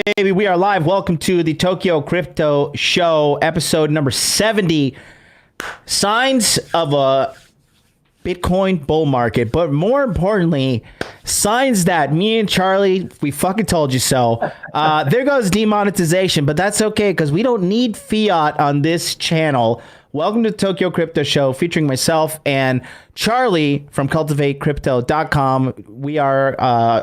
baby? We are live. Welcome to the Tokyo Crypto Show, episode number 70. Signs of a Bitcoin bull market, but more importantly, signs that me and Charlie, we fucking told you so. There goes demonetization, but that's okay because we don't need fiat on this channel. Welcome to the Tokyo Crypto Show, featuring myself and Charlie from cultivatecrypto.com. We are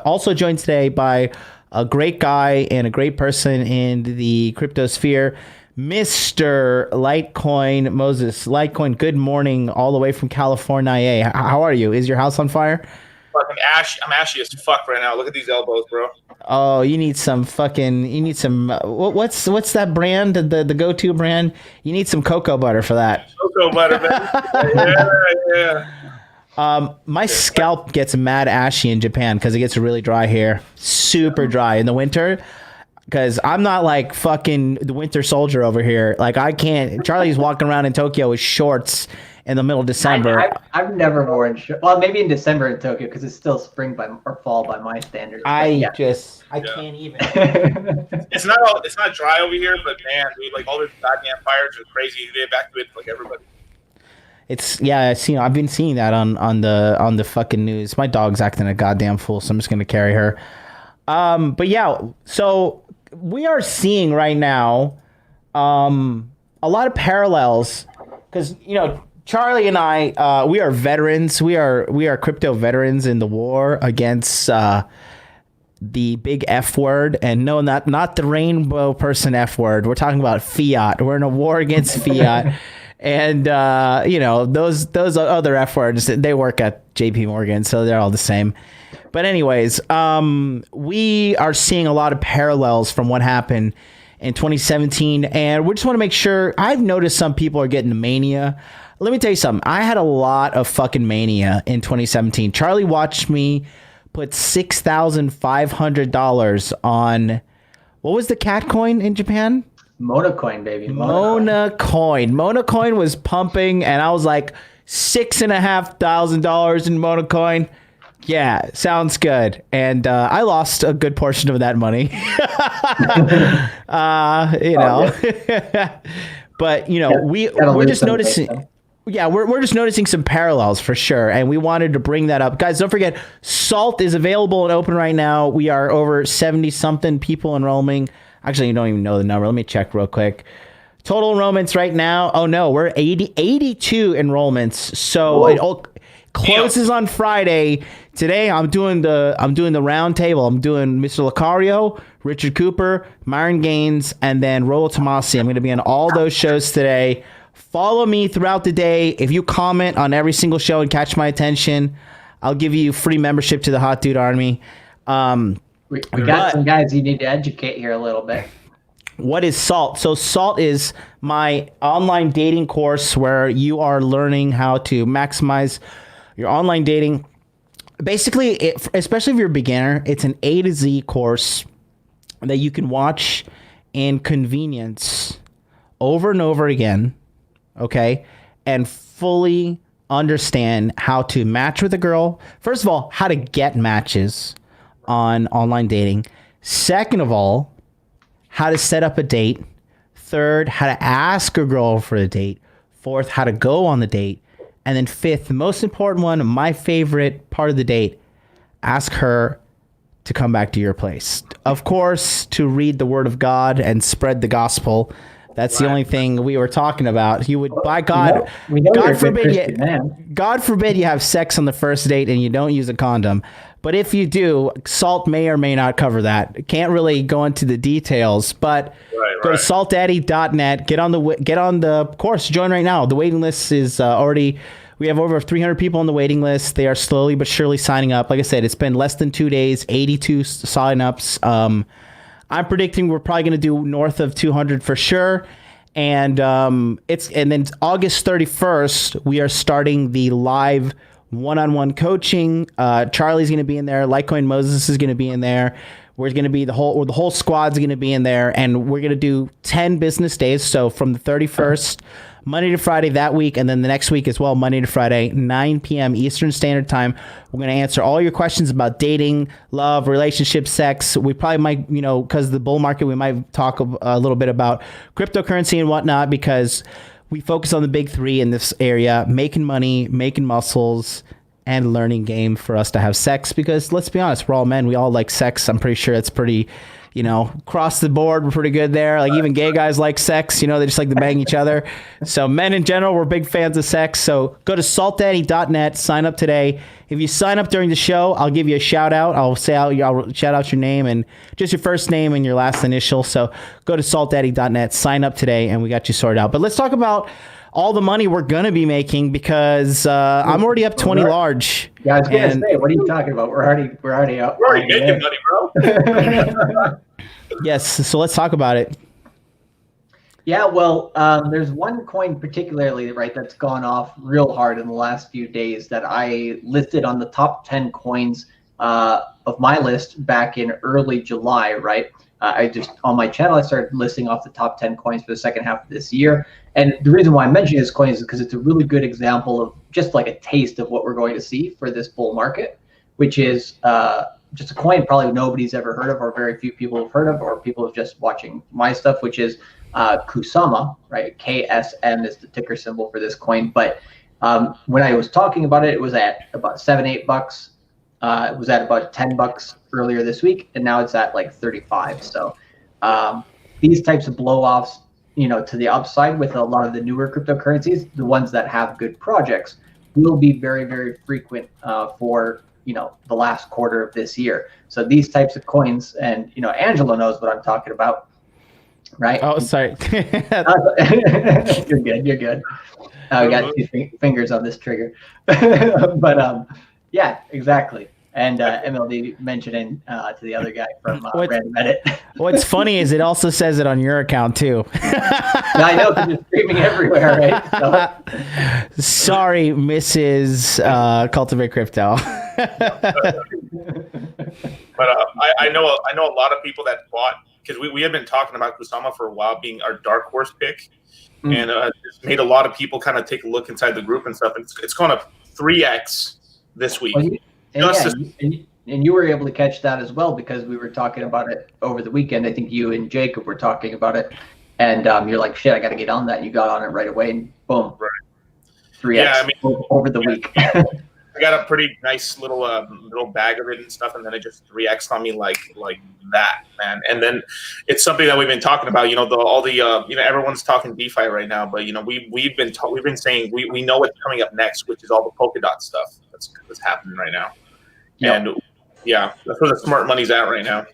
also joined today by a great guy and a great person in the crypto sphere, Mr. Litecoin Moses. Litecoin, good morning, all the way from California. How are you? Is your house on fire? Fucking ash. I'm ashy as fuck right now. Look at these elbows, bro. Oh, you need some what's that brand, the go-to brand? You need some cocoa butter for that. Cocoa butter, man. Yeah. My scalp gets mad ashy in Japan because it gets really dry here. Super dry in the winter. Because I'm not like fucking the winter soldier over here. Like I can't. Charlie's walking around in Tokyo with shorts in the middle of December. I've never worn shorts. Well, maybe in December in Tokyo because it's still spring or fall by my standards. I can't even. It's not dry over here, but man, dude, like all the goddamn fires are crazy. They evacuate like everybody. I've been seeing that on the fucking news. My dog's acting a goddamn fool, so I'm just gonna carry her. But yeah, so we are seeing right now a lot of parallels because Charlie and I we are veterans. We are crypto veterans in the war against the big F word, and no, not the rainbow person F word. We're talking about fiat. We're in a war against fiat. And those other F words, they work at JP Morgan, so they're all the same. But anyways, we are seeing a lot of parallels from what happened in 2017, and we just want to make sure. I've noticed some people are getting mania. Let me tell you something. I had a lot of fucking mania in 2017. Charlie watched me put $6,500 on, what was the cat coin in Japan? Monacoin, baby. Monacoin was pumping, and I was like, $6,500 in Monacoin. Yeah, sounds good. And I lost a good portion of that money. But we're just noticing. Yeah, we're just noticing some parallels for sure, and we wanted to bring that up. Guys, don't forget, Salt is available and open right now. We are over 70-something people enrolling. Actually, you don't even know the number. Let me check real quick. Total enrollments right now. Oh, no, we're 82 enrollments. So whoa. It all closes on Friday. Today, I'm doing the round table. I'm doing Mr. Lucario, Richard Cooper, Myron Gaines, and then Rolo Tomasi. I'm going to be on all those shows today. Follow me throughout the day. If you comment on every single show and catch my attention, I'll give you free membership to the Hot Dude Army. We got some guys you need to educate here a little bit. What is Salt? So Salt is my online dating course where you are learning how to maximize your online dating. Basically, especially if you're a beginner, it's an A to Z course that you can watch in convenience over and over again, okay? And fully understand how to match with a girl. First of all, how to get matches on online dating. Second of all, how to set up a date. Third, how to ask a girl for a date. Fourth, how to go on the date. And then fifth, the most important one, my favorite part of the date, ask her to come back to your place. Of course, to read the word of God and spread the gospel. That's the only thing we were talking about. You would, by God, God forbid you have sex on the first date and you don't use a condom. But if you do, Salt may or may not cover that. Can't really go into the details, but go to saltaddy.net, get on the course, join right now. The waiting list is already, we have over 300 people on the waiting list. They are slowly but surely signing up. Like I said, it's been less than 2 days, 82 signups. I'm predicting we're probably going to do north of 200 for sure. And then August 31st, we are starting the live one-on-one coaching. Charlie's going to be in there. Litecoin Moses is going to be in there. We're going to be the whole squad's going to be in there, and we're going to do 10 business days. So from the 31st, Monday to Friday that week, and then the next week as well, Monday to Friday, 9 p.m. Eastern Standard Time. We're going to answer all your questions about dating, love, relationships, sex. We probably might, because of the bull market, we might talk a little bit about cryptocurrency and whatnot, because we focus on the big three in this area: making money, making muscles, and learning game for us to have sex. Because let's be honest, we're all men. We all like sex. I'm pretty sure it's pretty, across the board, we're pretty good there. Like even gay guys like sex, they just like to bang each other. So men in general, we're big fans of sex. So go to saltdaddy.net, sign up today. If you sign up during the show, I'll give you a shout out. I'll shout out your name and just your first name and your last initial. So go to saltdaddy.net, sign up today, and we got you sorted out. But let's talk about all the money we're going to be making, because I'm already up 20 large. Yeah, I was going to say, what are you talking about? We're already up. We're already making money, bro. Yes, so let's talk about it. Yeah, well, there's one coin particularly, right, that's gone off real hard in the last few days that I listed on the top 10 coins of my list back in early July, right? On my channel, I started listing off the top 10 coins for the second half of this year. And the reason why I'm mentioning this coin is because it's a really good example of just like a taste of what we're going to see for this bull market, which is just a coin probably nobody's ever heard of, or very few people have heard of, or people have just watching my stuff, which is Kusama, right? KSM is the ticker symbol for this coin. But when I was talking about it, it was at about $7-8. It was at about $10 earlier this week, and now it's at like 35. So these types of blow-offs, to the upside with a lot of the newer cryptocurrencies, the ones that have good projects, will be very, very frequent for the last quarter of this year. So these types of coins, and Angelo knows what I'm talking about, right? Oh, sorry. You're good. You're good. I got 2 fingers on this trigger, but yeah, exactly. And MLD mentioning to the other guy from Random Edit. What's funny is it also says it on your account too. I know, because it's streaming everywhere, right? So. Sorry, Mrs. Cultivate Crypto. But I know a lot of people that bought, because we had been talking about Kusama for a while being our dark horse pick, and it's made a lot of people kind of take a look inside the group and stuff. And it's gone up 3x this week. Well, and you were able to catch that as well, because we were talking about it over the weekend. I think you and Jacob were talking about it, and you're like, shit, I got to get on that. And you got on it right away, and boom, 3x over the week. I got a pretty nice little bag of it and stuff, and then it just 3x'd on me like that, man. And then it's something that we've been talking about. Everyone's talking DeFi right now, but we've been saying we know what's coming up next, which is all the polka dot stuff that's happening right now. Yep. And yeah, that's where the smart money's at right now.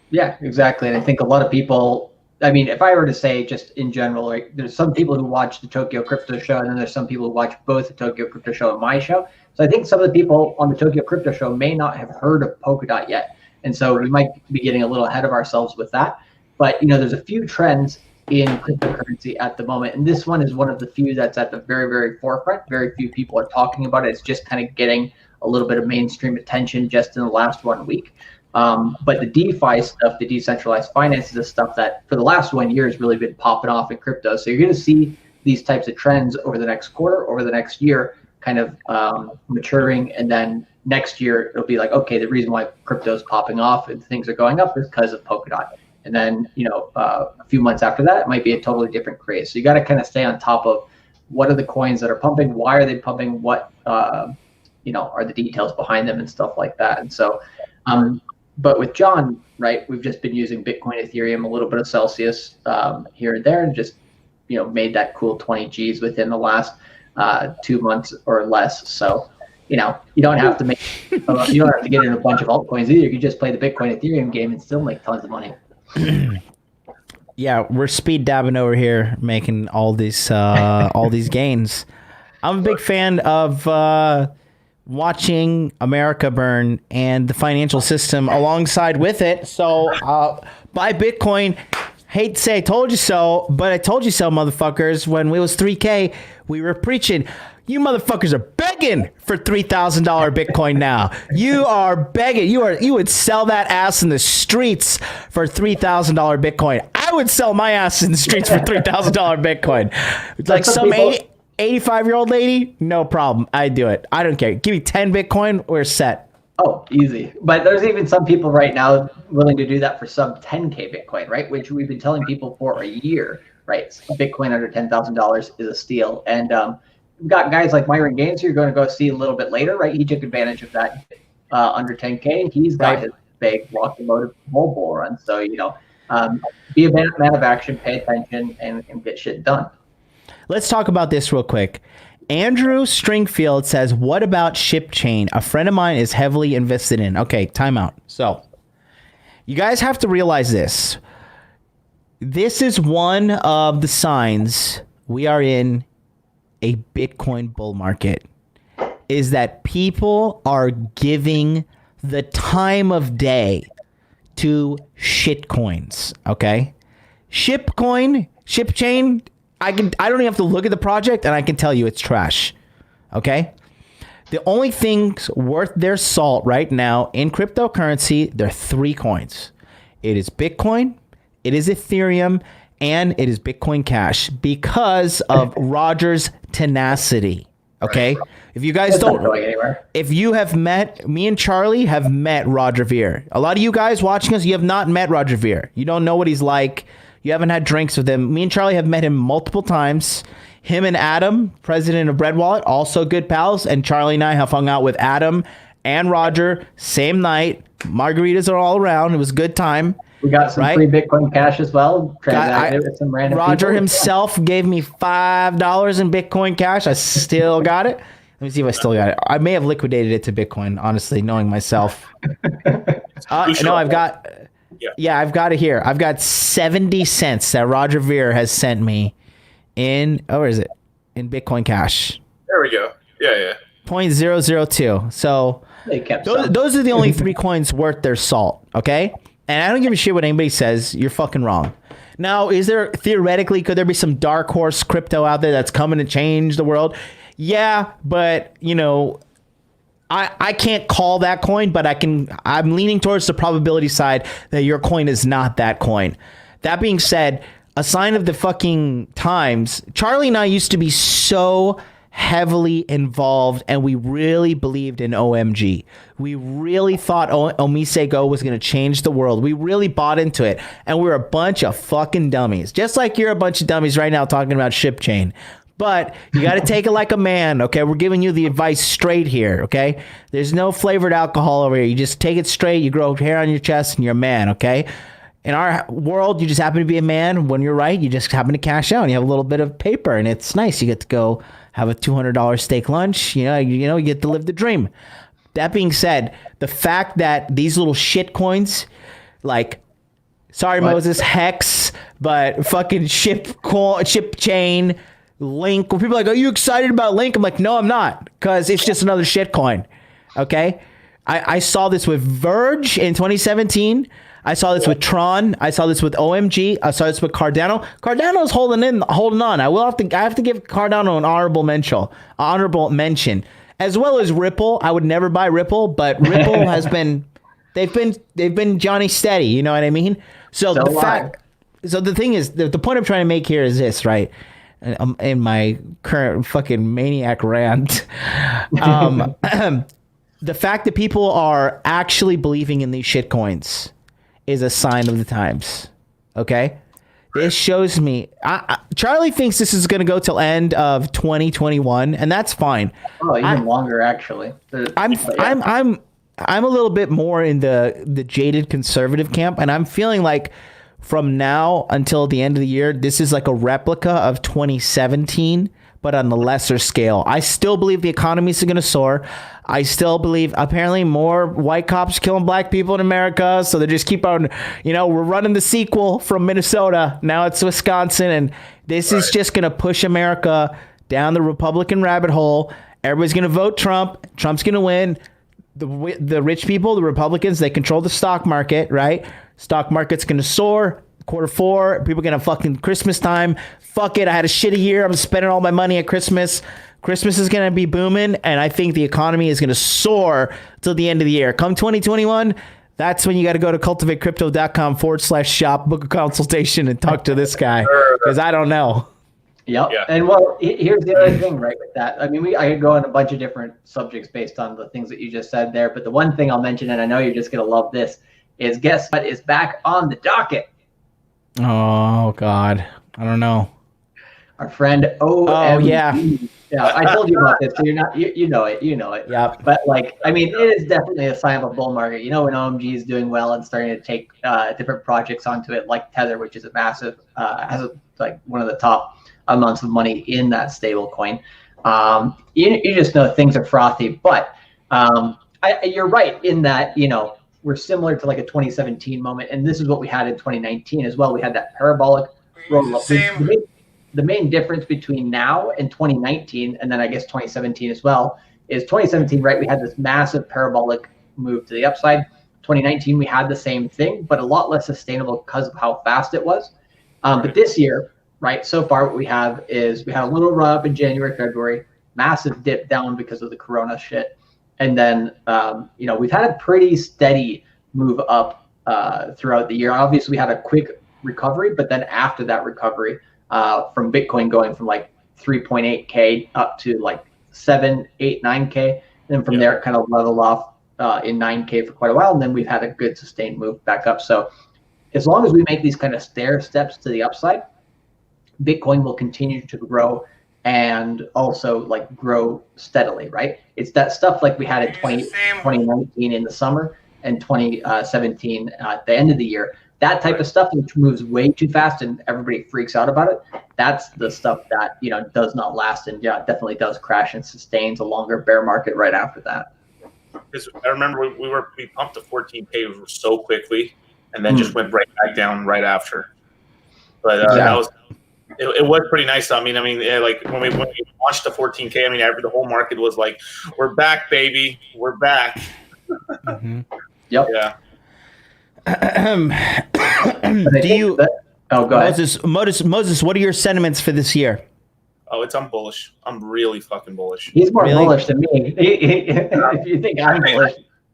Yeah, exactly. And I think a lot of people, if I were to say just in general, like there's some people who watch the Tokyo Crypto Show, and then there's some people who watch both the Tokyo Crypto Show and my show. So I think some of the people on the Tokyo Crypto Show may not have heard of Polkadot yet. And so we might be getting a little ahead of ourselves with that. But, there's a few trends in cryptocurrency at the moment. And this one is one of the few that's at the very, very forefront. Very few people are talking about it. It's just kind of getting a little bit of mainstream attention just in the last 1 week. But the DeFi stuff, the decentralized finance, is the stuff that for the last 1 year has really been popping off in crypto. So you're going to see these types of trends over the next quarter, over the next year, kind of maturing. And then next year, it'll be like, okay, the reason why crypto is popping off and things are going up is because of Polkadot. And then, a few months after that, it might be a totally different craze. So you got to kind of stay on top of what are the coins that are pumping, why are they pumping, what, are the details behind them and stuff like that. And so, but with John, right, we've just been using Bitcoin, Ethereum, a little bit of Celsius here and there, and just, made that cool 20 G's within the last 2 months or less. So, you don't have to make, you don't have to get in a bunch of altcoins either. You can just play the Bitcoin, Ethereum game and still make tons of money. Yeah, we're speed dabbing over here, making all these gains. I'm a big fan of watching America burn and the financial system alongside with it. So buy Bitcoin. Hate to say I told you so, but I told you so, motherfuckers. When it was 3K, we were preaching, You motherfuckers are begging for $3,000 Bitcoin now. You are begging. You would sell that ass in the streets for $3,000 Bitcoin. I would sell my ass in the streets for $3,000 Bitcoin. Like some 85-year-old lady, no problem. I do it. I don't care. Give me 10 Bitcoin, we're set. Oh, easy. But there's even some people right now willing to do that for sub 10K Bitcoin, right? Which we've been telling people for a year, right? Bitcoin under $10,000 is a steal. And we've got guys like Myron Gaines who you're going to go see a little bit later, right? He took advantage of that under 10K. He's got his big locomotive whole bull run. So, be a man of action, pay attention, and get shit done. Let's talk about this real quick. Andrew Stringfield says, what about ShipChain? A friend of mine is heavily invested in. Okay, timeout. So you guys have to realize this. This is one of the signs we are in a Bitcoin bull market, is that people are giving the time of day to shitcoins. Okay? ShipChain, I don't even have to look at the project and I can tell you it's trash. Okay? The only things worth their salt right now in cryptocurrency, there are 3 coins. It is Bitcoin, it is Ethereum, and it is Bitcoin Cash because of Roger's tenacity. Okay? If you guys if you have met, me and Charlie have met Roger Ver. A lot of you guys watching us, you have not met Roger Ver. You don't know what he's like. You haven't had drinks with him. Me and Charlie have met him multiple times. Him and Adam, president of Bread Wallet, also good pals. And Charlie and I have hung out with Adam and Roger same night. Margaritas are all around. It was a good time. We got some free Bitcoin Cash as well. Transacted with some random Roger people. himself gave me $5 in Bitcoin Cash. I still got it. Let me see if I still got it. I may have liquidated it to Bitcoin, honestly, knowing myself. No, I've got... Yeah, I've got it here. I've got 70 cents that Roger Ver has sent me in, where is it? In Bitcoin Cash. There we go. Yeah. 0.002. So those are the only 3 coins worth their salt, okay? And I don't give a shit what anybody says. You're fucking wrong. Now, could there be some dark horse crypto out there that's coming to change the world? Yeah, but, I can't call that coin, but I'm leaning towards the probability side that your coin is not that coin. That being said, a sign of the fucking times, Charlie and I used to be so heavily involved and we really believed in OMG. We really thought Omise Go was going to change the world. We really bought into it and we were a bunch of fucking dummies. Just like you're a bunch of dummies right now talking about ShipChain. But you got to take it like a man, okay? We're giving you the advice straight here, okay? There's no flavored alcohol over here. You just take it straight. You grow hair on your chest and you're a man, okay? In our world, you just happen to be a man. When you're right, you just happen to cash out and you have a little bit of paper and it's nice. You get to go have a $200 steak lunch. You get to live the dream. That being said, the fact that these little shit coins, like, sorry, Moses, Hex, but fucking ShipChain, Link, when people are like, are you excited about Link? I'm like, no, I'm not, because it's just another shit coin. Okay? I saw this with Verge in 2017. I saw this with Tron. I saw this with OMG. I saw this with Cardano. Cardano's holding on. I have to give Cardano an honorable mention, as well as Ripple. I would never buy Ripple, but Ripple has been they've been Johnny Steady, you know what I mean? So the thing is, the point I'm trying to make here is this, right? In my current fucking maniac rant, the fact that people are actually believing in these shit coins is a sign of the times. Okay, this shows me. Charlie thinks this is going to go till end of 2021, and that's fine. Oh, even longer actually. I'm a little bit more in the jaded conservative camp, and I'm feeling like, from now until the end of the year, this is like a replica of 2017, but on a lesser scale. I still believe the economy is going to soar. I still believe apparently more white cops killing black people in America. So they just keep on, we're running the sequel from Minnesota. Now it's Wisconsin. And this is just going to push America down the Republican rabbit hole. Everybody's going to vote Trump. Trump's going to win. The rich people, the Republicans, they control the stock market, right? Stock market's going to soar. Q4, people going to fucking Christmas time. Fuck it. I had a shitty year. I'm spending all my money at Christmas. Christmas is going to be booming, and I think the economy is going to soar till the end of the year. Come 2021, that's when you got to go to cultivatecrypto.com/shop, book a consultation, and talk to this guy, because I don't know. Yep. Yeah. And well, here's the other thing, right, with that. I mean, I could go on a bunch of different subjects based on the things that you just said there. But the one thing I'll mention, and I know you're just going to love this, is guess what is back on the docket? Oh, God. I don't know. Our friend OMG. Oh, yeah. Yeah, I told you about this, so you know it. Yep. But like, I mean, it is definitely a sign of a bull market. You know, when OMG is doing well and starting to take different projects onto it, like Tether, which is a massive, like one of the top amounts of money in that stable coin. You just know things are frothy, but you're right in that, you know, we're similar to like a 2017 moment, and this is what we had in 2019 as well. We had that parabolic roll up. The main difference between now and 2019, and then I guess 2017 as well, is 2017, right, we had this massive parabolic move to the upside. 2019, we had the same thing, but a lot less sustainable because of how fast it was. But this year, right, so far what we have is we had a little run up in January, February, massive dip down because of the Corona shit. And then, you know, we've had a pretty steady move up throughout the year. Obviously, we had a quick recovery, but then after that recovery, from Bitcoin going from like 3.8K up to like 7, 8, 9K. And then from there, it kind of leveled off in 9K for quite a while. And then we've had a good sustained move back up. So as long as we make these kind of stair steps to the upside, Bitcoin will continue to grow and also like grow steadily, right? It's that stuff like we had in 2019 in the summer and 2017 at the end of the year. That type of stuff, which moves way too fast and everybody freaks out about it, that's the stuff that, you know, does not last and definitely does crash and sustains a longer bear market right after that. Because I remember we pumped to 14K so quickly and then just went right back down right after. But it was pretty nice. I mean, like when we launched the 14K, I mean, the whole market was like, "We're back, baby, we're back." Mm-hmm. Yep. Yeah. Go ahead. Moses, what are your sentiments for this year? Oh, I'm bullish. I'm really fucking bullish. He's more bullish than me. If you think I'm bullish.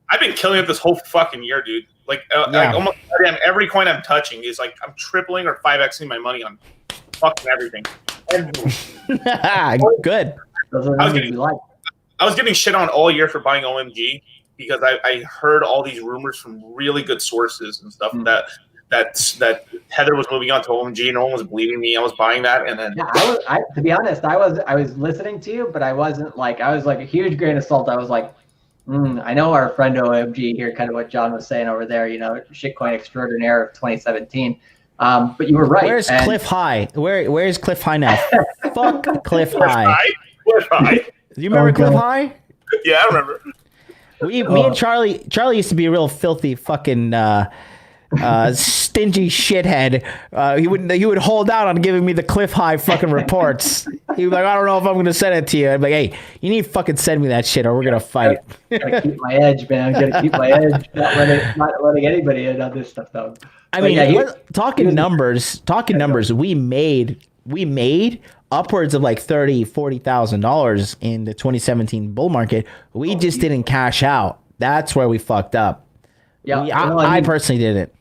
I've been killing it this whole fucking year, dude. Like almost every coin I'm touching is like I'm tripling or 5xing my money on fucking everything. Good. I was getting shit on all year for buying OMG because I heard all these rumors from really good sources and stuff that Tether was moving on to OMG. No one was believing me. I was buying that, and then to be honest, I was listening to you, but I wasn't like I was like a huge grain of salt. I was like, I know our friend OMG here, kind of what John was saying over there. You know, shitcoin extraordinaire of 2017. But you were right. Where's Cliff High? Where is Cliff High now? Fuck Cliff High. Cliff High. Do you remember Cliff High? Yeah, I remember. Me and Charlie used to be a real filthy fucking stingy shithead. He would hold out on giving me the Cliff High fucking reports. He was like, I don't know if I'm going to send it to you. I'm like, hey, you need to fucking send me that shit or we're going to fight. Gotta keep my edge, man. Gotta keep my edge. Not letting anybody in on this stuff, though. I mean, talking numbers, we made upwards of like $30,000-$40,000 in the 2017 bull market. We just didn't cash out. That's where we fucked up. Yeah, I personally didn't.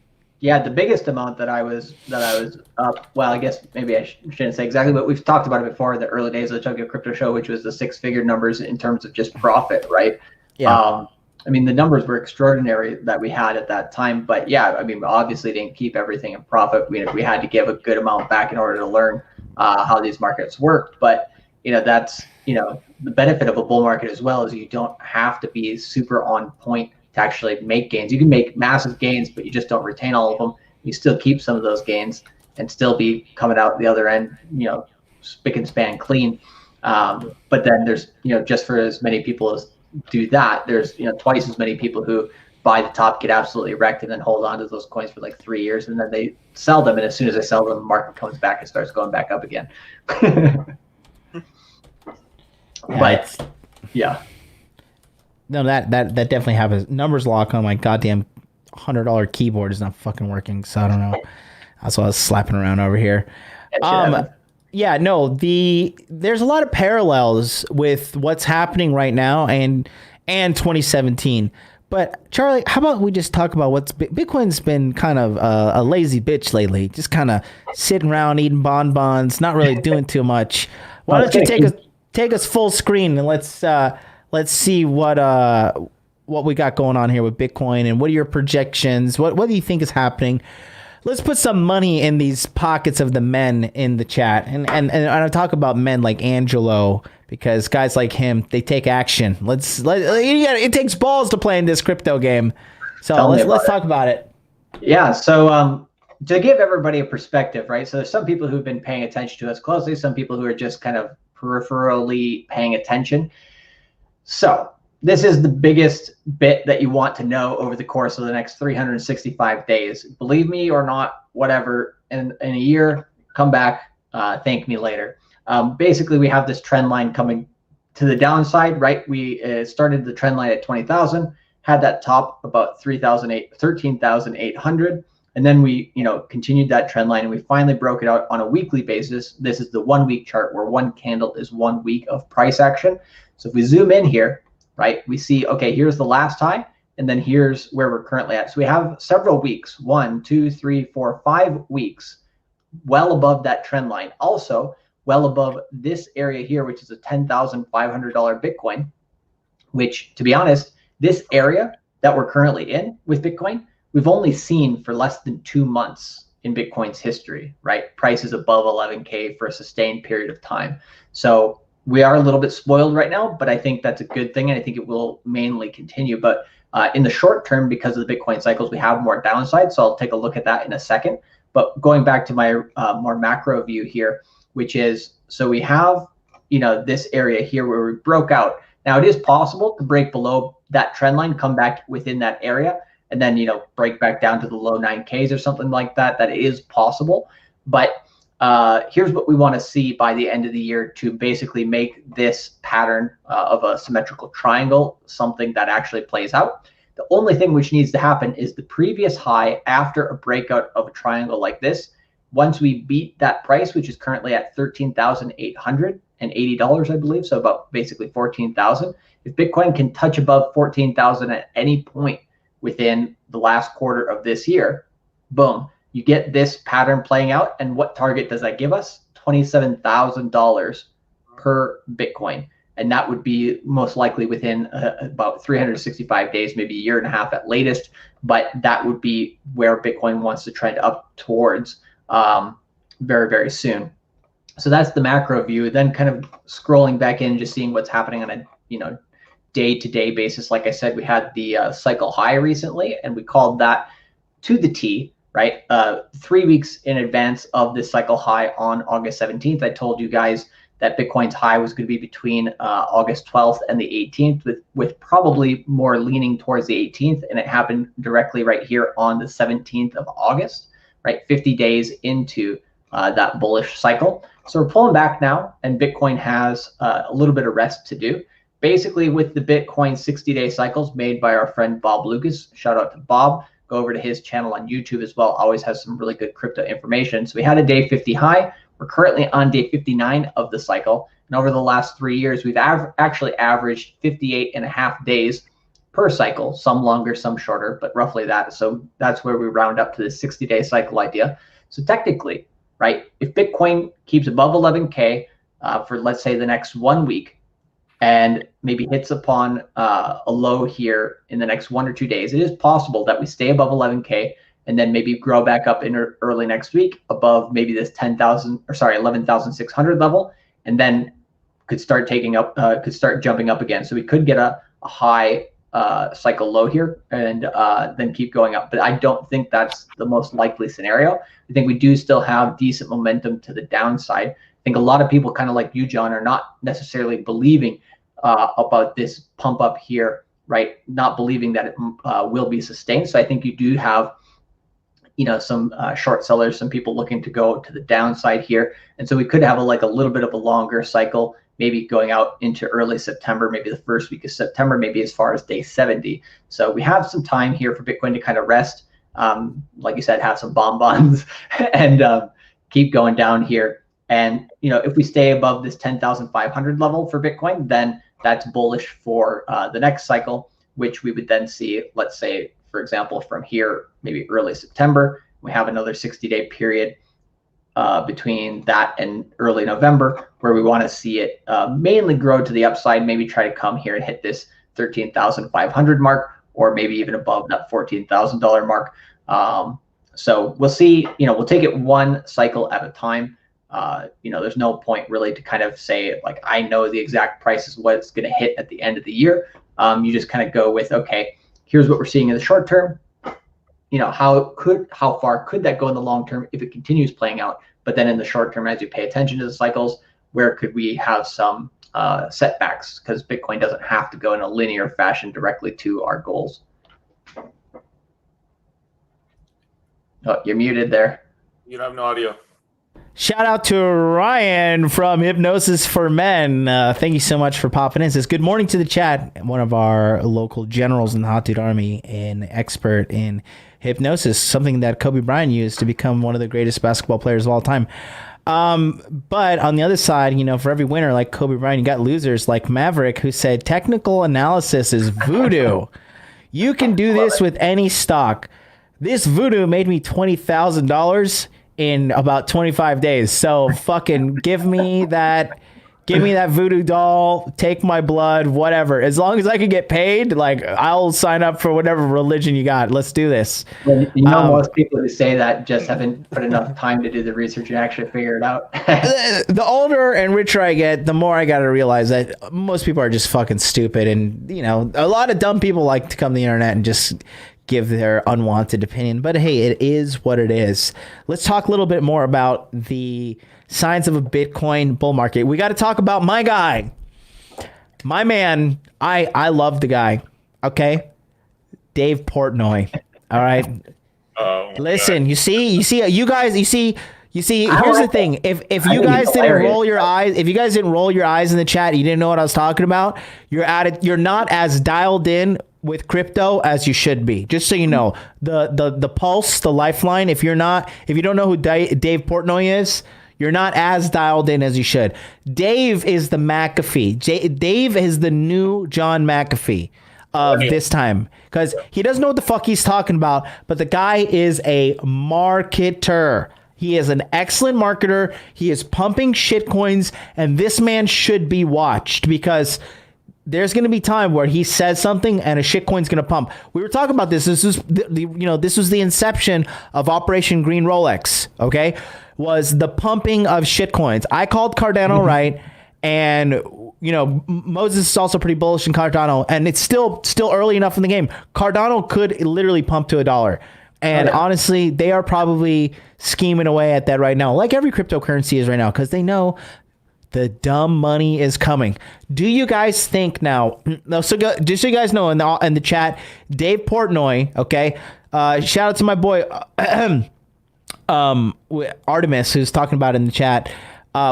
Yeah, the biggest amount that I was up. Well, I guess maybe I shouldn't say exactly, but we've talked about it before in the early days of the Tokyo Crypto Show, which was the 6-figure numbers in terms of just profit, right? Yeah. I mean, the numbers were extraordinary that we had at that time, but yeah, I mean, we obviously didn't keep everything in profit. We had to give a good amount back in order to learn how these markets work. But that's the benefit of a bull market as well is you don't have to be super on point to actually make gains. You can make massive gains, but you just don't retain all of them. You still keep some of those gains and still be coming out the other end, spick and span clean. But then there's, just for as many people as do that, there's, twice as many people who buy the top, get absolutely wrecked, and then hold on to those coins for like 3 years, and then they sell them. And as soon as they sell them, the market comes back and starts going back up again. But yeah. No, that definitely happens. Numbers lock on my goddamn $100 keyboard is not fucking working, so I don't know. That's why I was slapping around over here. Yeah, no, there's a lot of parallels with what's happening right now and 2017. But Charlie, how about we just talk about Bitcoin's been kind of a lazy bitch lately, just kind of sitting around eating bonbons, not really doing too much. Why don't you take us full screen and let's see what we got going on here with Bitcoin and what are your projections? What do you think is happening? Let's put some money in these pockets of the men in the chat. And I talk about men like Angelo, because guys like him, they take action. It takes balls to play in this crypto game. So let's talk about it. Yeah. So to give everybody a perspective, right? So there's some people who've been paying attention to us closely, some people who are just kind of peripherally paying attention. So this is the biggest bit that you want to know over the course of the next 365 days. Believe me or not, whatever, in a year, come back, thank me later. Basically, we have this trend line coming to the downside, right? We started the trend line at 20,000, had that top about 13,800, and then we, continued that trend line, and we finally broke it out on a weekly basis. This is the 1 week chart where one candle is 1 week of price action. So if we zoom in here, right, we see, okay, here's the last high, and then here's where we're currently at. So we have several weeks, 1, 2, 3, 4, 5 weeks, well above that trend line. Also, well above this area here, which is a $10,500 Bitcoin, which, to be honest, this area that we're currently in with Bitcoin, we've only seen for less than 2 months in Bitcoin's history, right? Prices above 11K for a sustained period of time. So we are a little bit spoiled right now, but I think that's a good thing, and I think it will mainly continue. But in the short term, because of the Bitcoin cycles, we have more downside. So I'll take a look at that in a second. But going back to my more macro view here, which is, so we have, this area here where we broke out. Now it is possible to break below that trend line, come back within that area, and then, break back down to the low 9Ks or something like that. That is possible. But here's what we want to see by the end of the year to basically make this pattern of a symmetrical triangle something that actually plays out. The only thing which needs to happen is the previous high after a breakout of a triangle like this. Once we beat that price, which is currently at $13,880, I believe, so about basically 14,000. If Bitcoin can touch above 14,000 at any point within the last quarter of this year, boom, you get this pattern playing out. And what target does that give us? $27,000 per Bitcoin. And that would be most likely within about 365 days, maybe a year and a half at latest. But that would be where Bitcoin wants to trend up towards very, very soon. So that's the macro view. Then kind of scrolling back in, just seeing what's happening on a day-to-day basis. Like I said, we had the cycle high recently, and we called that to the T. Right, 3 weeks in advance of this cycle high on August 17th, I told you guys that Bitcoin's high was going to be between August 12th and the 18th, with probably more leaning towards the 18th, and it happened directly right here on the 17th of August, right, 50 days into that bullish cycle. So we're pulling back now, and Bitcoin has a little bit of rest to do. Basically, with the Bitcoin 60-day cycles made by our friend Bob Lucas, shout out to Bob. Go over to his channel on YouTube as well. Always has some really good crypto information. So we had a day 50 high. We're currently on day 59 of the cycle. And over the last 3 years, we've actually averaged 58.5 days per cycle, some longer, some shorter, but roughly that. So that's where we round up to the 60-day cycle idea. So technically, right, if Bitcoin keeps above 11K for, let's say, the next 1 week, and maybe hits upon a low here in the next 1 or 2 days, it is possible that we stay above 11K and then maybe grow back up in early next week above maybe this 11,600 level, and then could start jumping up again. So we could get a high cycle low here and then keep going up. But I don't think that's the most likely scenario. I think we do still have decent momentum to the downside. I think a lot of people, kind of like you, John, are not necessarily believing about this pump up here, right? Not believing that it will be sustained. So I think you do have, some short sellers, some people looking to go to the downside here. And so we could have a little bit of a longer cycle, maybe going out into early September, maybe the first week of September, maybe as far as day 70. So we have some time here for Bitcoin to kind of rest. Like you said, have some bonbons and keep going down here. And if we stay above this 10,500 level for Bitcoin, then that's bullish for the next cycle, which we would then see, let's say, for example, from here, maybe early September, we have another 60-day period between that and early November, where we want to see it mainly grow to the upside, maybe try to come here and hit this 13,500 mark, or maybe even above that $14,000 mark. So we'll see, we'll take it one cycle at a time. There's no point really to kind of say, like, I know the exact price is what it's going to hit at the end of the year. You just kind of go with, okay, here's what we're seeing in the short term. How far could that go in the long term if it continues playing out? But then in the short term, as you pay attention to the cycles, where could we have some setbacks? Because Bitcoin doesn't have to go in a linear fashion directly to our goals. Oh, you're muted there. You don't have no audio. Shout out to Ryan from Hypnosis for Men. Thank you so much for popping in. Says, good morning to the chat. One of our local generals in the Hot Dude Army, an expert in hypnosis, something that Kobe Bryant used to become one of the greatest basketball players of all time. But on the other side, for every winner like Kobe Bryant, you got losers like Maverick, who said technical analysis is voodoo. You can do this with any stock. This voodoo made me $20,000 in about 25 days. So fucking give me that voodoo doll, take my blood, whatever. As long as I can get paid, like, I'll sign up for whatever religion you got. Let's do this. Well, most people who say that just haven't put enough time to do the research and actually figure it out. The older and richer I get, the more I got to realize that most people are just fucking stupid. And, a lot of dumb people like to come to the internet and just give their unwanted opinion. But hey, it is what it is. Let's talk a little bit more about the signs of a Bitcoin bull market. We got to talk about my guy, my man. I love the guy. Okay. Dave Portnoy. All right. Listen, God. you see, you guys, here's the thing. If you guys didn't roll your eyes, if you guys didn't roll your eyes in the chat, you didn't know what I was talking about. You're not as dialed in with crypto as you should be. Just so you know, the pulse, the lifeline. If you don't know who Dave Portnoy is, you're not as dialed in as you should. Dave is the Mcafee. Dave is the new John McAfee of this time, because he doesn't know what the fuck he's talking about, but the guy is a marketer. He is an excellent marketer. He is pumping shit coins, and this man should be watched, because there's going to be time where he says something and a shitcoin's going to pump. We were talking about this. This is this was the inception of Operation Green Rolex. Okay, was the pumping of shitcoins. I called Cardano right, and Moses is also pretty bullish in Cardano, and it's still early enough in the game. Cardano could literally pump to $1, and honestly, they are probably scheming away at that right now, like every cryptocurrency is right now, because they know the dumb money is coming. Do you guys think now? No, so just so you guys know, in the chat, Dave Portnoy. Okay, shout out to my boy Artemis, who's talking about it in the chat.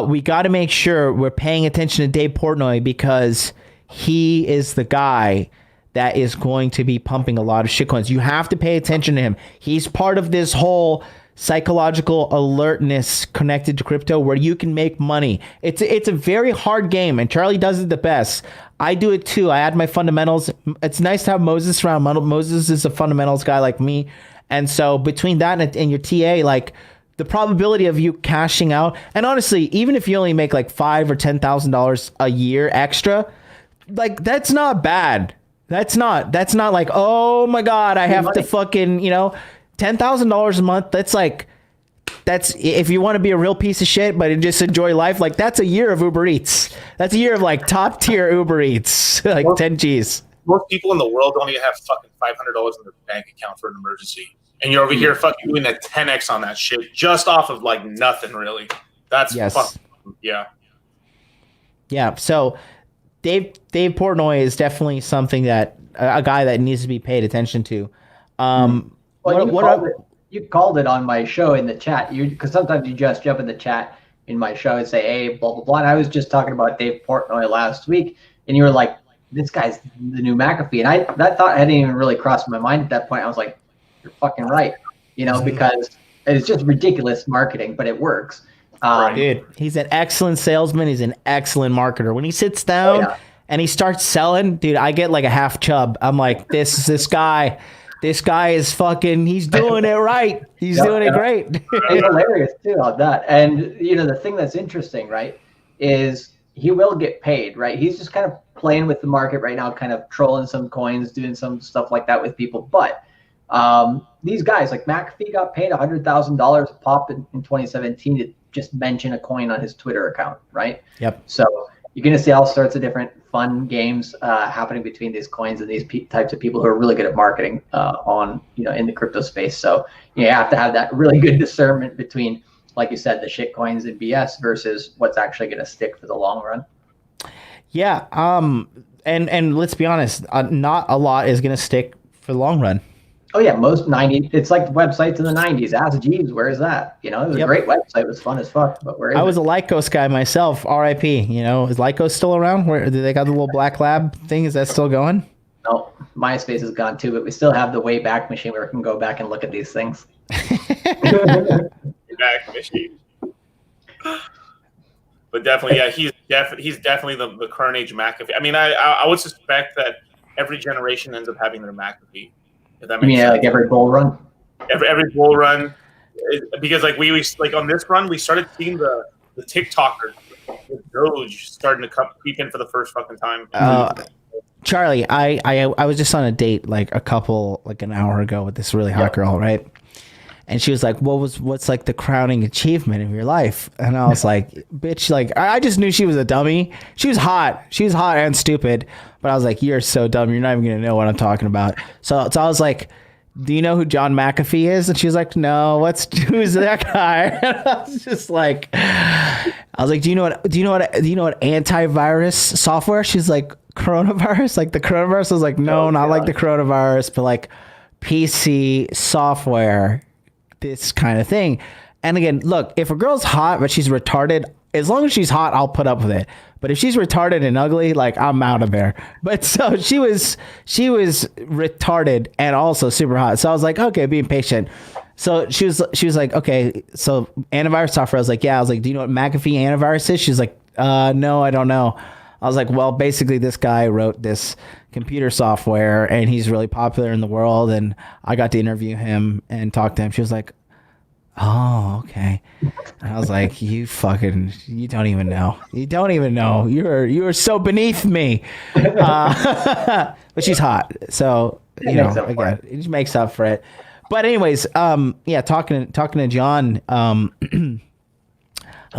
We got to make sure we're paying attention to Dave Portnoy, because he is the guy that is going to be pumping a lot of shitcoins. You have to pay attention to him. He's part of this whole psychological alertness connected to crypto, where you can make money. It's a very hard game, and Charlie does it the best. I do it too. I add my fundamentals. It's nice to have Moses around. Moses is a fundamentals guy like me, and so between that and your TA, like, the probability of you cashing out, and honestly, even if you only make like $5,000 or $10,000 a year extra, like, that's not bad. That's not like, oh my God, I have to fucking, $10,000 a month. That's if you want to be a real piece of shit, but just enjoy life. Like, that's a year of Uber Eats. That's a year of like top tier Uber Eats, like 10 G's. Most people in the world don't even have fucking $500 in their bank account for an emergency. And you're over here fucking doing that 10x on that shit just off of like nothing, really. That's yeah. So Dave Portnoy is definitely something that a guy that needs to be paid attention to. You called it on my show in the chat. Because sometimes you just jump in the chat in my show and say, hey, blah, blah, blah. And I was just talking about Dave Portnoy last week, and you were like, this guy's the new McAfee. And that thought hadn't even really crossed my mind at that point. I was like, you're fucking right, because it's just ridiculous marketing, but it works. Dude, he's an excellent salesman. He's an excellent marketer. When he sits down and he starts selling, dude, I get like a half chub. I'm like, this guy is fucking, he's doing it right. He's doing it great. He's hilarious too on that. And you know, the thing that's interesting, right, is he will get paid, right? He's just kind of playing with the market right now, kind of trolling some coins, doing some stuff like that with people. But these guys like McAfee got paid $100,000 a pop in 2017 to just mention a coin on his Twitter account, right? Yep. So you're going to see all sorts of different fun games happening between these coins and these types of people who are really good at marketing in the crypto space. So you have to have that really good discernment between, like you said, the shit coins and BS versus what's actually going to stick for the long run. Yeah. And let's be honest, not a lot is going to stick for the long run. Oh yeah, most 90. It's like websites in the 90s. Ask Jeeves, where is that? You know, it was a great website. It was fun as fuck. But where is I was a Lycos guy myself. R.I.P. You know, is Lycos still around? Where do they got the little black lab thing? Is that still going? No, MySpace is gone too. But we still have the Wayback Machine where we can go back and look at these things. Wayback Machine. But definitely, yeah, he's definitely the current age McAfee. I mean, I would suspect that every generation ends up having their McAfee. If that makes sense. Like every bull run. Every bull run, because like we like on this run, we started seeing the TikTokers with Doge starting to creep in for the first fucking time. Charlie, I was just on a date like an hour ago with this really hot girl, right? And she was like, what's like the crowning achievement of your life? And I was like, bitch, like I just knew she was a dummy. She was hot and stupid, but I was like, you're so dumb, you're not even gonna know what I'm talking about. So I was like, do you know who John McAfee is? And she was like, no, who's that guy? And I was just like, do you know what antivirus software? She's like, coronavirus, like the coronavirus. I was like, no, not like the coronavirus, but like PC software, this kind of thing. And again, look, if a girl's hot but she's retarded, as long as she's hot, I'll put up with it. But if she's retarded and ugly, like I'm out of there. But so she was retarded and also super hot. So I was like, okay, being patient. So she was like, okay, so antivirus software. I was like, yeah. I was like, do you know what McAfee antivirus is? She's like, no, I don't know. I was like, well, basically this guy wrote this computer software and he's really popular in the world. And I got to interview him and talk to him. She was like, oh, okay. And I was like, you don't even know. You don't even know. You are so beneath me. But she's hot. So, again, it just makes up for it. But anyways, talking to John, I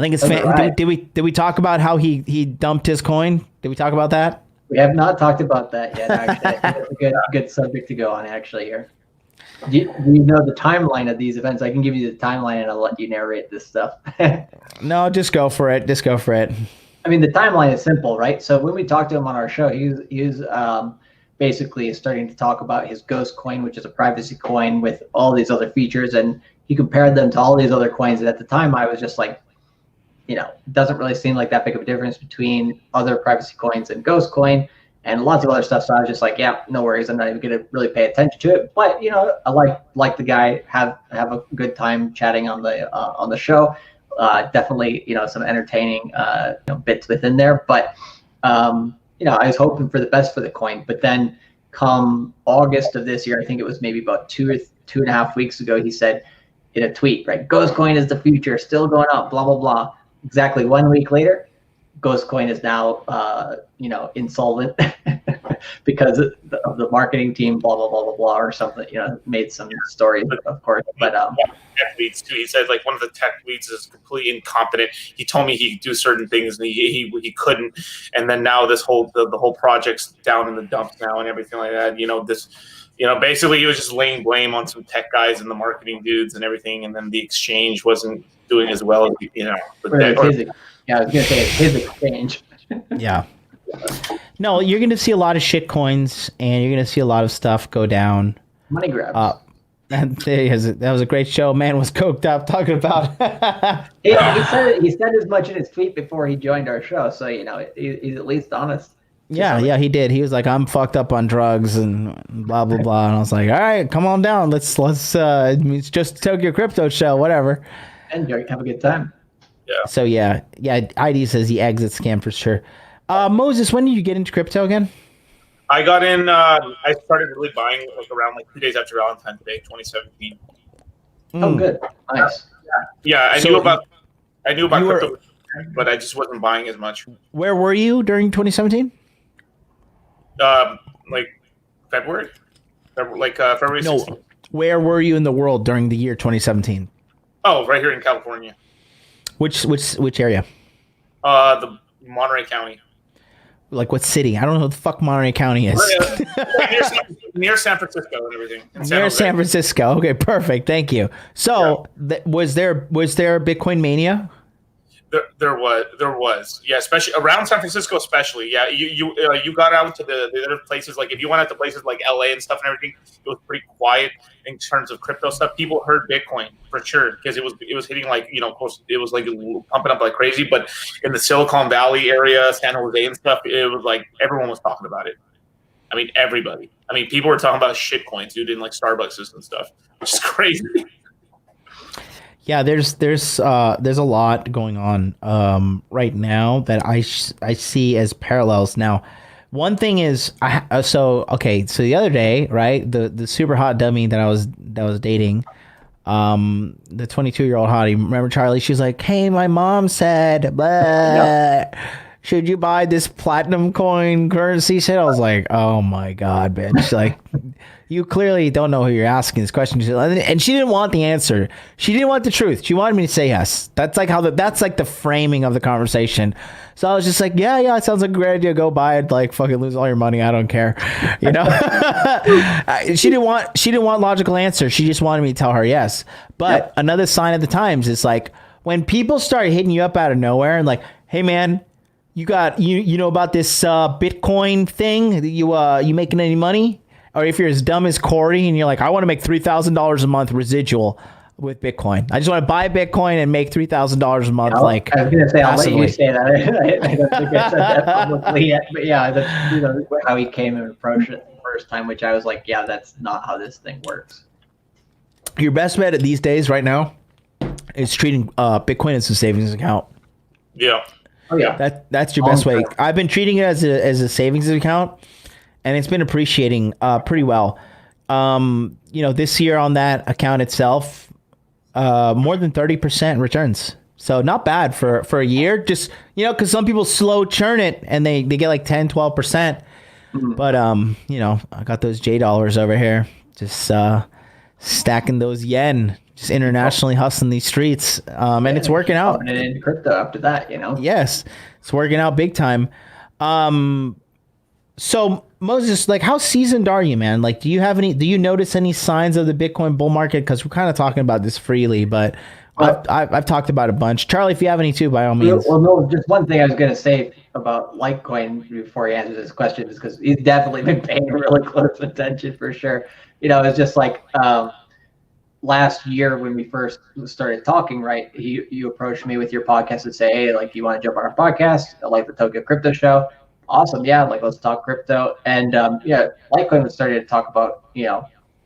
think it's right. Did we talk about how he dumped his coin? Did we talk about that? We have not talked about that yet. Actually, it's a good subject to go on. Actually, here. Do you know the timeline of these events? I can give you the timeline, and I'll let you narrate this stuff. No, just go for it. I mean, the timeline is simple, right? So when we talked to him on our show, he was basically starting to talk about his Ghost coin, which is a privacy coin with all these other features, and he compared them to all these other coins. And at the time, I was just like, it doesn't really seem like that big of a difference between other privacy coins and Ghost coin and lots of other stuff. So I was just like, yeah, no worries. I'm not even going to really pay attention to it. But, I like the guy, have a good time chatting on the show. Definitely, some entertaining bits within there. But, I was hoping for the best for the coin. But then come August of this year, I think it was maybe about 2.5 weeks ago, he said in a tweet, right, Ghost coin is the future, still going up, blah, blah, blah. Exactly 1 week later, Ghost coin is now, insolvent because of the marketing team, blah, blah, blah, blah, blah, or something, made some stories, of course. But tech leads too. He said like one of the tech leads is completely incompetent. He told me he could do certain things and he couldn't. And then now this whole, the whole project's down in the dumps now and everything like that. Basically he was just laying blame on some tech guys and the marketing dudes and everything. And then the exchange wasn't doing as well as, I was going to say it's his exchange. Yeah. No, you're going to see a lot of shit coins and you're going to see a lot of stuff go down. Money grabs. That was a great show. Man was coked up talking about. He said as much in his tweet before he joined our show. So, he's at least honest. Yeah, he did. He was like, I'm fucked up on drugs and blah, blah, blah. And I was like, all right, come on down. Let's it's just Tokyo Crypto show, whatever. Enjoy, have a good time. Yeah. So yeah. ID says he exits scam for sure. Moses, when did you get into crypto again? I got in. I started really buying like around like 2 days after Valentine's Day, 2017. Oh, good, nice. Yeah, I So knew about you were- crypto, but I just wasn't buying as much. Where were you during 2017? Like February, February No. 16th. Where were you in the world during the year 2017? Oh, right here in California. Which area? The Monterey County. Like what city? I don't know what the fuck Monterey County is. Near San Francisco and everything. Near San Francisco. Okay, perfect. Thank you. So, was there Bitcoin mania? There was, yeah, especially around San Francisco, especially. Yeah, you got out to the other places, like if you went out to places like LA and stuff and everything, it was pretty quiet in terms of crypto stuff. People heard Bitcoin for sure because it was hitting like, of course it was like pumping up like crazy. But in the Silicon Valley area, San Jose and stuff, it was like everyone was talking about it. I mean, everybody. I mean, people were talking about shit coins, dude, in like Starbucks and stuff, which is crazy. Yeah, there's a lot going on right now that I see as parallels. Now, one thing is so the other day, right, the super hot dummy that I was dating, the 22-year-old hottie, remember Charlie? She's like, "Hey, my mom said, blah, should you buy this platinum coin currency shit?" I was like, "Oh my god, bitch!" Like, you clearly don't know who you're asking this question. And she didn't want the answer. She didn't want the truth. She wanted me to say yes. That's like that's like the framing of the conversation. So I was just like, yeah, it sounds like a great idea. Go buy it. Like, fucking lose all your money. I don't care. She didn't want logical answers. She just wanted me to tell her yes. But another sign of the times is like when people start hitting you up out of nowhere and like, "Hey man, you got you know about this Bitcoin thing? You making any money?" Or if you're as dumb as Corey and you're like, "I want to make $3,000 a month residual with Bitcoin. I just want to buy Bitcoin and make $3,000 a month." Like, I was going to say, passively. I'll let you say that. I don't think I said that publicly yet, but yeah, that's how he came and approached it the first time, which I was like, yeah, that's not how this thing works. Your best bet these days right now is treating Bitcoin as a savings account. Yeah. Oh yeah. That's your best way. I've been treating it as a savings account, and it's been appreciating pretty well. This year on that account itself, more than 30% returns. So not bad for a year. Just, because some people slow churn it and they get like 10, 12%. But, I got those J dollars over here, just stacking those yen, just internationally hustling these streets. And it's working out. And in crypto after that, Yes, it's working out big time. So Moses, like, how seasoned are you, man? Like, do you notice any signs of the Bitcoin bull market? Because we're kind of talking about this freely, but I've talked about a bunch. Charlie, if you have any too, by all means. Well, no, just one thing I was going to say about Litecoin before he answers this question is because he's definitely been paying really close attention for sure. It's just like last year when we first started talking, right? You approached me with your podcast and say, "Hey, like, you want to jump on our podcast? I like the Tokyo Crypto Show." Awesome, yeah, like, let's talk crypto. And Litecoin started to talk about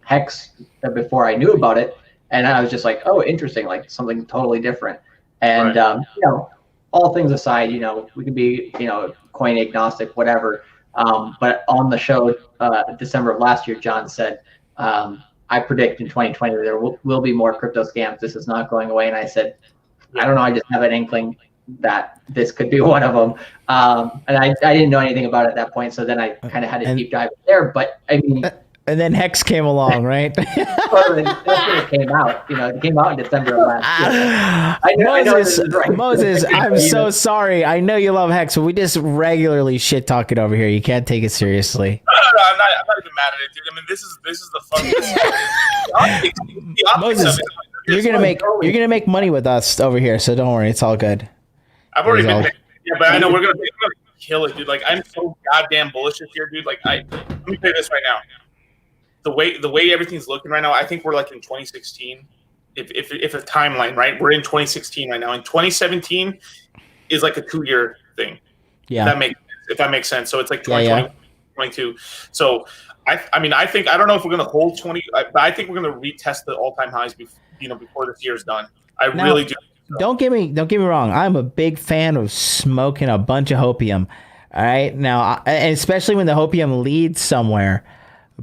Hex before I knew about it, and I was just like, oh, interesting, like something totally different. And right. All things aside, we can be coin agnostic, whatever. But on the show, December of last year, John said, I predict in 2020 there will be more crypto scams. This is not going away. And I said, I don't know, I just have an inkling that this could be one of them. And I didn't know anything about it at that point. So then I kind of had a deep dive there. But I mean, and then Hex came along, right? That's when it came out. It came out in December of last year. Moses, I'm so sorry. I know you love Hex, but we just regularly shit talk it over here. You can't take it seriously. No, I'm not even mad at it, dude. I mean, this is the fun. Moses, you're gonna make money with us over here, so don't worry, it's all good. I've already been paying, but I know we're gonna kill it, dude. Like, I'm so goddamn bullish this year, dude. Like, let me tell you this right now. The way everything's looking right now, I think we're like in 2016. If a timeline, right? We're in 2016 right now. And 2017 is like a 2-year thing. Yeah. If that makes sense. So it's like 2020, 22. So I think, I don't know if we're gonna hold 20, but I think we're gonna retest the all-time highs before this year's done. I really do. don't get me wrong. I'm a big fan of smoking a bunch of hopium. All right, now, and especially when the hopium leads somewhere.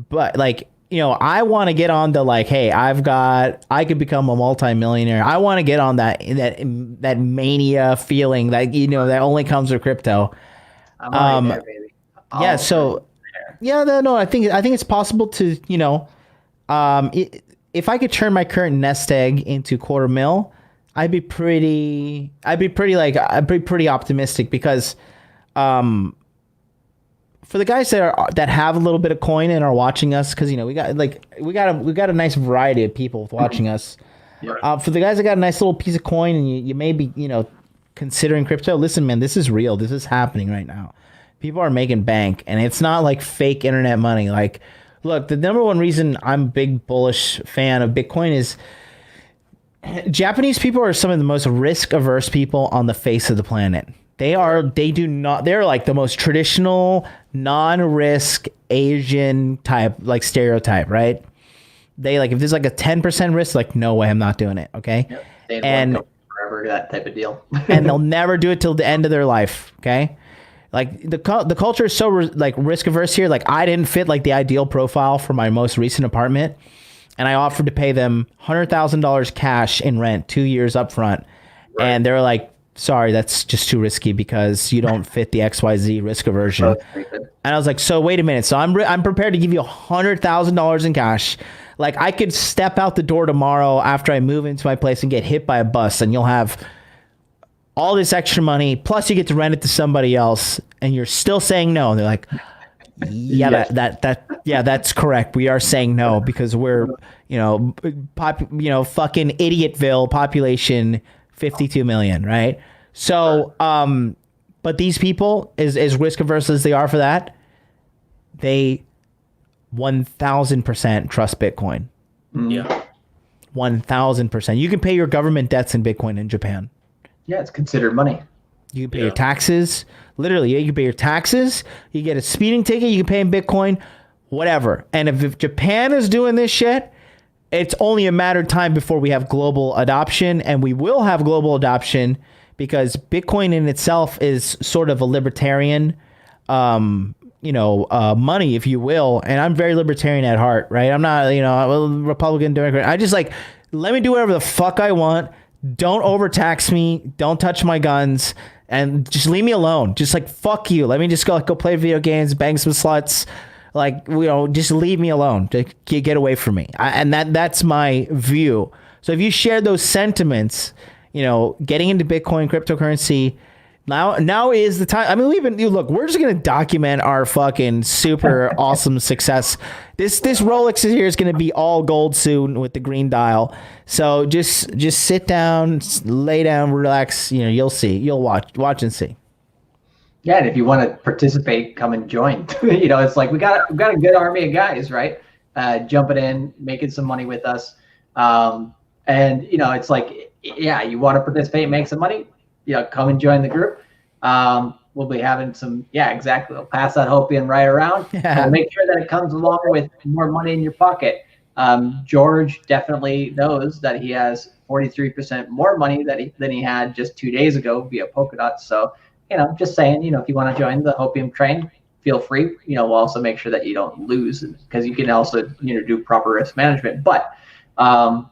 But like, I want to get on the like, hey, I could become a multimillionaire. I want to get on that mania feeling that that only comes with crypto. I'm there, baby. Yeah. So no, I think it's possible to if I could turn my current nest egg into quarter mil, I'd be pretty optimistic because for the guys that have a little bit of coin and are watching us, because we got a nice variety of people watching us. Right. For the guys that got a nice little piece of coin and you may be considering crypto, listen, man, this is real. This is happening right now. People are making bank, and it's not like fake internet money. Like, look, the number one reason I'm a big bullish fan of Bitcoin is Japanese people are some of the most risk averse people on the face of the planet. They're like the most traditional, non-risk Asian type, like stereotype, right? They like, if there's like a 10% risk, like, no way, I'm not doing it. Okay. Yep. They And forever, that type of deal. and they'll never do it till the end of their life. Okay. Like the culture is so like risk averse here. Like, I didn't fit like the ideal profile for my most recent apartment, and I offered to pay them $100,000 cash in rent 2 years up front. Right. And they're like, sorry, that's just too risky because you don't fit the XYZ risk aversion. And I was like, so wait a minute. So I'm prepared to give you $100,000 in cash. Like, I could step out the door tomorrow after I move into my place and get hit by a bus, and you'll have all this extra money, plus you get to rent it to somebody else, and you're still saying no. And they're like, yeah, that's correct. We are saying no because we're, fucking Idiotville population 52 million, right? So, but these people, as risk averse as they are for that, they 1000% trust Bitcoin. Yeah. 1000%. You can pay your government debts in Bitcoin in Japan. Yeah, it's considered money. You can pay your taxes. Literally, you can pay your taxes. You get a speeding ticket, you can pay in Bitcoin, whatever. And if Japan is doing this shit, it's only a matter of time before we have global adoption, and we will have global adoption because Bitcoin in itself is sort of a libertarian, money, if you will. And I'm very libertarian at heart, right? I'm not, a Republican, Democrat. I just like, let me do whatever the fuck I want. Don't overtax me. Don't touch my guns, and just leave me alone. Just like, fuck you. Let me just go play video games, bang some sluts. Like, just leave me alone. Get away from me. And that's my view. So if you share those sentiments, getting into Bitcoin, cryptocurrency, now is the time. I mean, we're just going to document our fucking super awesome success. This Rolex here is going to be all gold soon with the green dial. So just sit down, lay down, relax. You'll see. You'll watch and see. Yeah, and if you want to participate, come and join. It's like we got a good army of guys, right? Jumping in, making some money with us, and it's like, yeah, you want to participate, make some money, come and join the group. We'll be having some, exactly. We'll pass that hopium right around. Yeah. We'll make sure that it comes along with more money in your pocket. George definitely knows that he has 43% more money than he had just 2 days ago via Polkadot. So, just saying, if you want to join the hopium train, feel free. We'll also make sure that you don't lose, because you can also, do proper risk management. But, all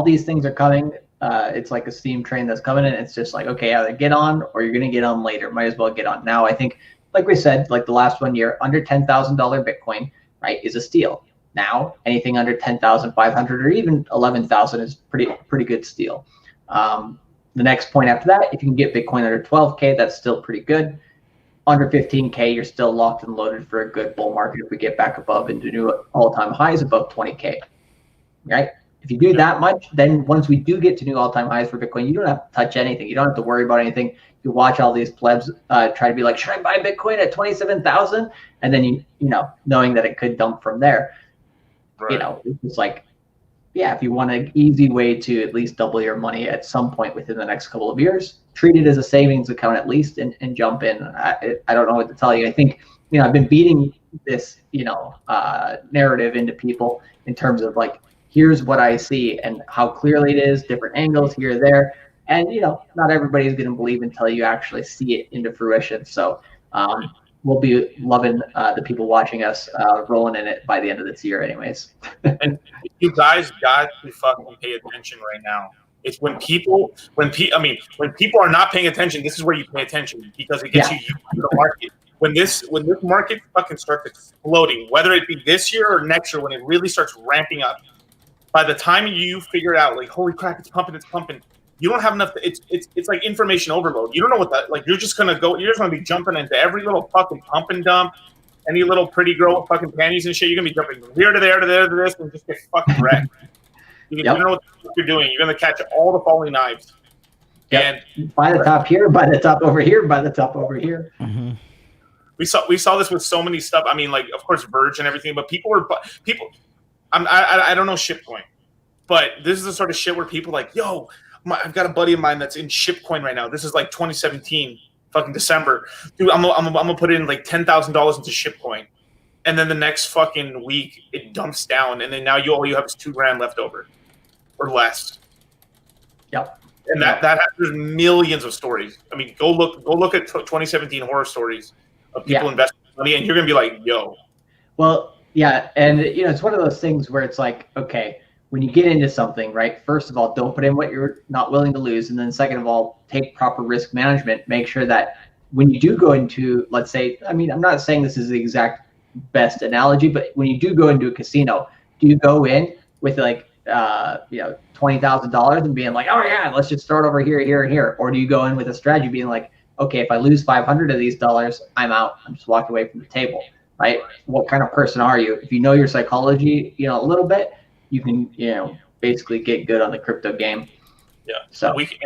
these things are coming. It's like a steam train that's coming in. It's just like, okay, either get on or you're going to get on later. Might as well get on now. I think, like we said, like the last 1 year, under $10,000 Bitcoin, right, is a steal. Now, anything under 10,500 or even 11,000 is pretty good steal. The next point after that, if you can get Bitcoin under 12K, that's still pretty good. Under 15K, you're still locked and loaded for a good bull market if we get back above into new all-time highs above 20K, right? If you do that much, then once we do get to new all-time highs for Bitcoin, you don't have to touch anything. You don't have to worry about anything. You watch all these plebs try to be like, should I buy Bitcoin at 27,000? And then, knowing that it could dump from there, Right. it's like, if you want an easy way to at least double your money at some point within the next couple of years, treat it as a savings account at least and jump in. I don't know what to tell you. I think, I've been beating this, narrative into people in terms of like, here's what I see and how clearly it is, different angles here, there. And, not everybody's going to believe until you actually see it into fruition. So we'll be loving the people watching us rolling in it by the end of this year anyways. And you guys got to fucking pay attention right now. It's when people are not paying attention, this is where you pay attention, because it gets you used to the market. When this market fucking starts exploding, whether it be this year or next year, when it really starts ramping up, by the time you figure it out, like, holy crap, it's pumping, you don't have enough. It's like information overload. You don't know what that, like, you're just gonna be jumping into every little fucking pump and dump, any little pretty girl with fucking panties and shit. You're gonna be jumping from here to there to there to this, and just get fucking wrecked. You don't know what the fuck you're doing. You're gonna catch all the falling knives. Yep. And by the top here, by the top over here, by the top over here. Mm-hmm. We saw this with so many stuff. I mean, like, of course, Verge and everything, but people. I don't know Shipcoin, but this is the sort of shit where people like, yo, I've got a buddy of mine that's in Shipcoin right now. This is like 2017, fucking December, dude. I'm gonna put in like $10,000 into Shipcoin, and then the next fucking week it dumps down, and then now all you have is $2,000 left over, or less. Yep. And that there's millions of stories. I mean, go look at 2017 horror stories of people investing money, and you're gonna be like, yo. Well, yeah, and it's one of those things where it's like, okay, when you get into something, right? First of all, don't put in what you're not willing to lose, and then second of all, take proper risk management. Make sure that when you do go into, let's say, I mean, I'm not saying this is the exact best analogy, but when you do go into a casino, do you go in with like $20,000 and being like, oh yeah, let's just start over here, here, and here, or do you go in with a strategy being like, okay, if I lose 500 of these dollars, I'm out. I'm just walking away from the table, right? What kind of person are you? If you know your psychology, a little bit, you can, basically get good on the crypto game. Yeah. So we can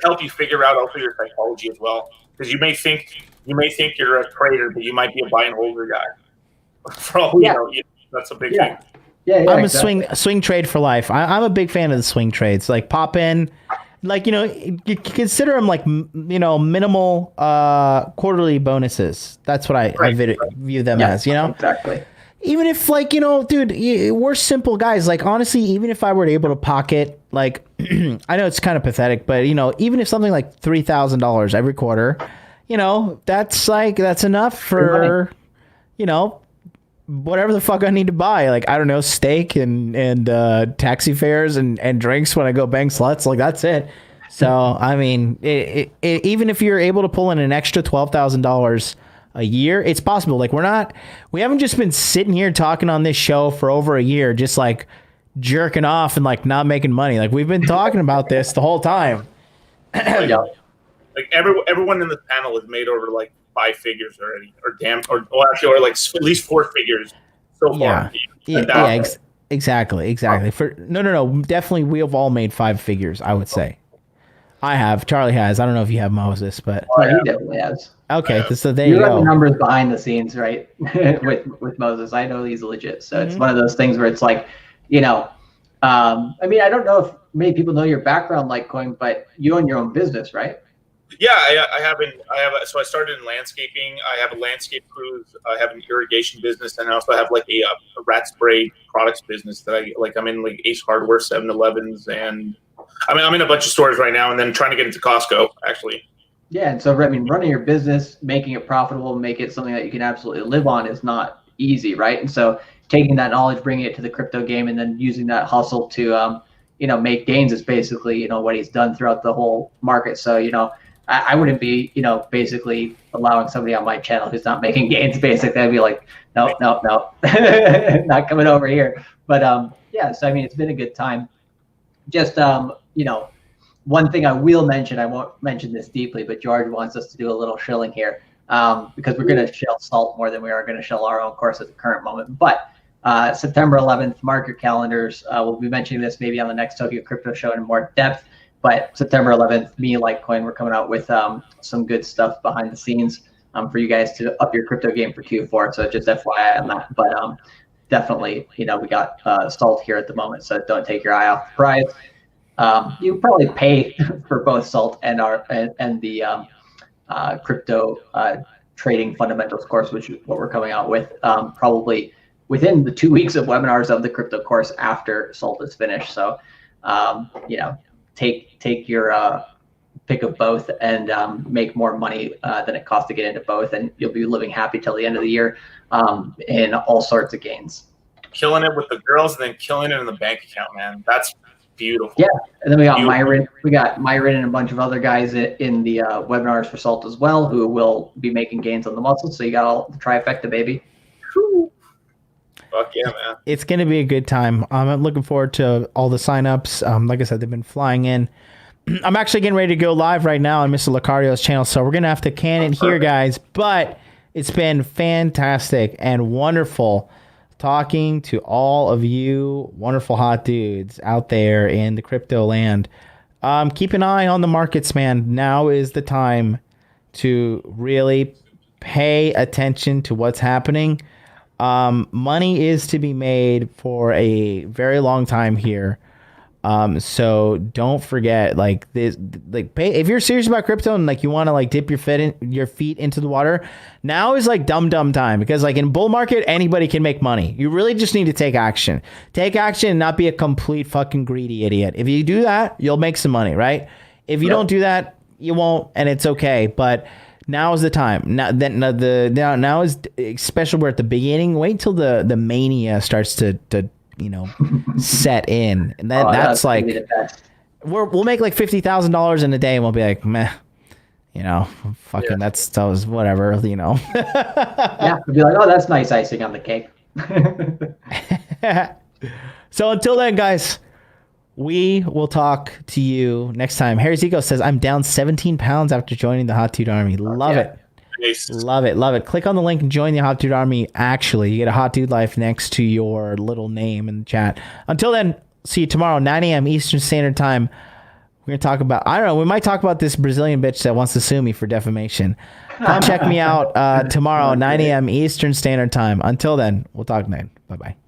help you figure out also your psychology as well, because you may think you're a trader, but you might be a buy and holder guy. That's a big thing. Yeah, I'm exactly. a swing trade for life. I'm a big fan of the swing trades. Like pop in, like you consider them like minimal quarterly bonuses. That's what I view them as. Exactly. Even if dude, we're simple guys. Like honestly, even if I were able to pocket like, I know it's kind of pathetic, but even if something like $3,000 every quarter, that's enough for whatever the fuck I need to buy. Like, I don't know, steak and taxi fares and drinks when I go bang sluts. Like, that's it. So, I mean, even if you're able to pull in an extra $12,000 a year, it's possible. Like, we haven't just been sitting here talking on this show for over a year, just like jerking off and like not making money. Like, we've been talking about this the whole time. Like everyone in this panel has made over like 5 figures already, or like at least 4 figures so far. Exactly. For no, definitely we have all made 5 figures. I would say, I have. Charlie has. I don't know if you have, Moses, but he definitely has. Okay, so there you go. You have the numbers behind the scenes, right? with Moses, I know he's legit. So it's one of those things where it's like, I mean, I don't know if many people know your background, Litecoin, but you own your own business, right? Yeah, so I started in landscaping. I have a landscape cruise. I have an irrigation business, and I also have like a rat spray products business that I'm in like Ace Hardware, 7-Elevens, and I'm in a bunch of stores right now, and then trying to get into Costco actually. Yeah, and so I mean, running your business, making it profitable, make it something that you can absolutely live on is not easy, right? And so taking that knowledge, bringing it to the crypto game, and then using that hustle to make gains is basically what he's done throughout the whole market. So I wouldn't be, basically allowing somebody on my channel who's not making gains. Basically, I'd be like, no, not coming over here. But so I mean, it's been a good time. Just one thing I will mention, I won't mention this deeply, but George wants us to do a little shilling here because we're going to shill Salt more than we are going to shill our own course at the current moment. But September 11th, mark your calendars. We'll be mentioning this maybe on the next Tokyo Crypto Show in more depth. But September 11th, me and Litecoin, we're coming out with some good stuff behind the scenes for you guys to up your crypto game for Q4. So just FYI on that. But definitely, we got Salt here at the moment, so don't take your eye off the prize. You probably pay for both Salt and the crypto trading fundamentals course, which is what we're coming out with, probably within the 2 weeks of webinars of the crypto course after Salt is finished. So, take your pick of both and make more money than it costs to get into both, and you'll be living happy till the end of the year in all sorts of gains. Killing it with the girls and then killing it in the bank account, man. That's beautiful. Yeah, and then we got Myron. We got Myron and a bunch of other guys in the webinars for Salt as well, who will be making gains on the muscle. So you got all the trifecta, baby. Whew. Fuck yeah, man. It's going to be a good time. I'm looking forward to all the signups. Like I said, they've been flying in. I'm actually getting ready to go live right now on Mr. Lucario's channel, so we're going to have to can it here, guys. But it's been fantastic and wonderful talking to all of you wonderful hot dudes out there in the crypto land. Keep an eye on the markets, man. Now is the time to really pay attention to what's happening. Money is to be made for a very long time here. So don't forget, like this, like pay, if you're serious about crypto and like you want to like dip your feet into the water, now is like dumb time, because like in bull market, anybody can make money. You really just need to take action and not be a complete fucking greedy idiot. If you do that, you'll make some money, right? If you don't do that, you won't, and it's okay. But now is the time. Now is, especially we're at the beginning. Wait till the mania starts to set in, and that's like we'll make like $50,000 in a day, and we'll be like, meh, fucking that was whatever, Yeah, we'll be like, oh, that's nice icing on the cake. So until then, guys, we will talk to you next time. Harry Zico says, I'm down 17 pounds after joining the Hot Dude Army. Love it. Nice. Love it. Click on the link and join the Hot Dude Army. Actually, you get a Hot Dude Life next to your little name in the chat. Until then, see you tomorrow, 9 a.m. Eastern Standard Time. We're going to talk about, I don't know, we might talk about this Brazilian bitch that wants to sue me for defamation. Come check me out tomorrow, 9 a.m. Eastern Standard Time. Until then, we'll talk tonight. Bye-bye.